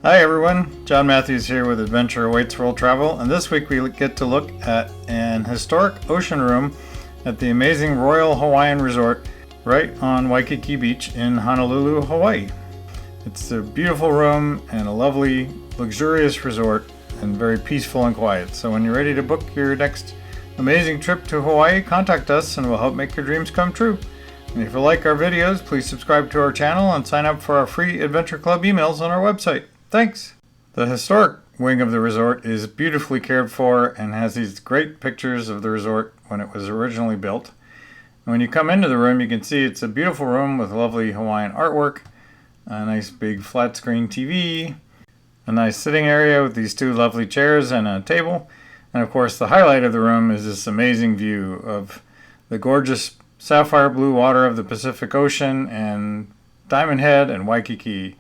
Hi everyone, John Matthews here with Adventure Awaits World Travel, and this week we get to look at an historic ocean room at the amazing Royal Hawaiian Resort right on Waikiki Beach in Honolulu, Hawaii. It's a beautiful room and a lovely, luxurious resort and very peaceful and quiet. So when you're ready to book your next amazing trip to Hawaii, contact us and we'll help make your dreams come true. And if you like our videos, please subscribe to our channel and sign up for our free Adventure Club emails on our website. Thanks! The historic wing of the resort is beautifully cared for and has these great pictures of the resort when it was originally built. And when you come into the room, you can see it's a beautiful room with lovely Hawaiian artwork, a nice big flat screen TV, a nice sitting area with these two lovely chairs and a table. And of course, the highlight of the room is this amazing view of the gorgeous sapphire blue water of the Pacific Ocean and Diamond Head and Waikiki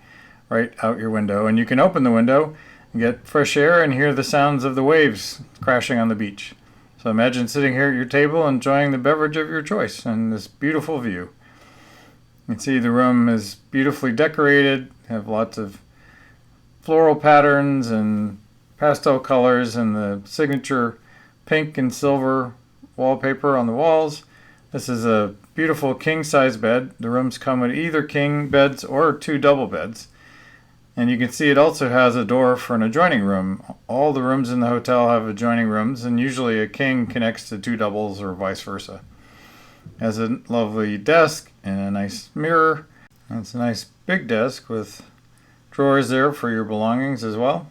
right out your window. And you can open the window and get fresh air and hear the sounds of the waves crashing on the beach. So imagine sitting here at your table enjoying the beverage of your choice and this beautiful view. You can see the room is beautifully decorated, have lots of floral patterns and pastel colors and the signature pink and silver wallpaper on the walls. This is a beautiful king-size bed. The rooms come with either king beds or two double beds. And you can see it also has a door for an adjoining room. All the rooms in the hotel have adjoining rooms, and usually a king connects to two doubles or vice versa. It has a lovely desk and a nice mirror. And it's a nice big desk with drawers there for your belongings as well.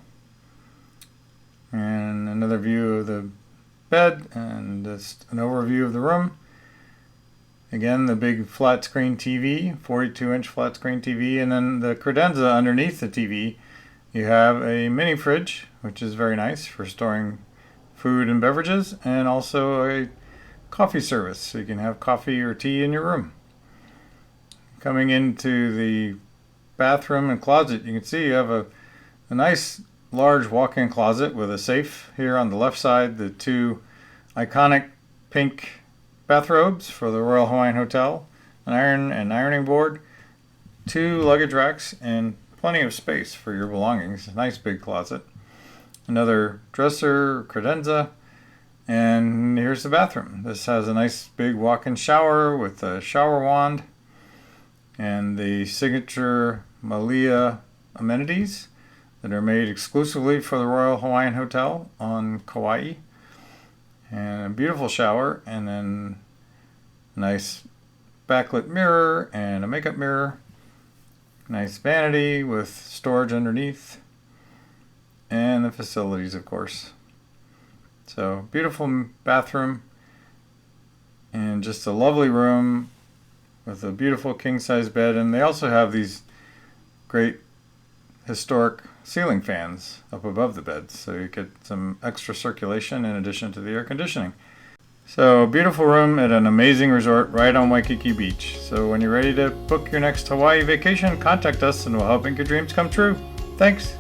And another view of the bed and just an overview of the room. Again, the big flat screen TV, 42-inch flat screen TV, and then the credenza underneath the TV. You have a mini fridge, which is very nice for storing food and beverages, and also a coffee service, so you can have coffee or tea in your room. Coming into the bathroom and closet, you can see you have a nice large walk-in closet with a safe here on the left side, the two iconic pink bathrobes for the Royal Hawaiian Hotel, an iron and ironing board, two luggage racks, and plenty of space for your belongings. A nice big closet. Another dresser, credenza, and here's the bathroom. This has a nice big walk-in shower with a shower wand and the signature Malia amenities that are made exclusively for the Royal Hawaiian Hotel on Kauai. And a beautiful shower, and then a nice backlit mirror and a makeup mirror. Nice vanity with storage underneath, and the facilities, of course. So beautiful bathroom and just a lovely room with a beautiful king-size bed. And they also have these great historic ceiling fans up above the beds, so you get some extra circulation in addition to the air conditioning. So a beautiful room at an amazing resort right on Waikiki Beach. So when you're ready to book your next Hawaii vacation, contact us and we'll help make your dreams come true. Thanks!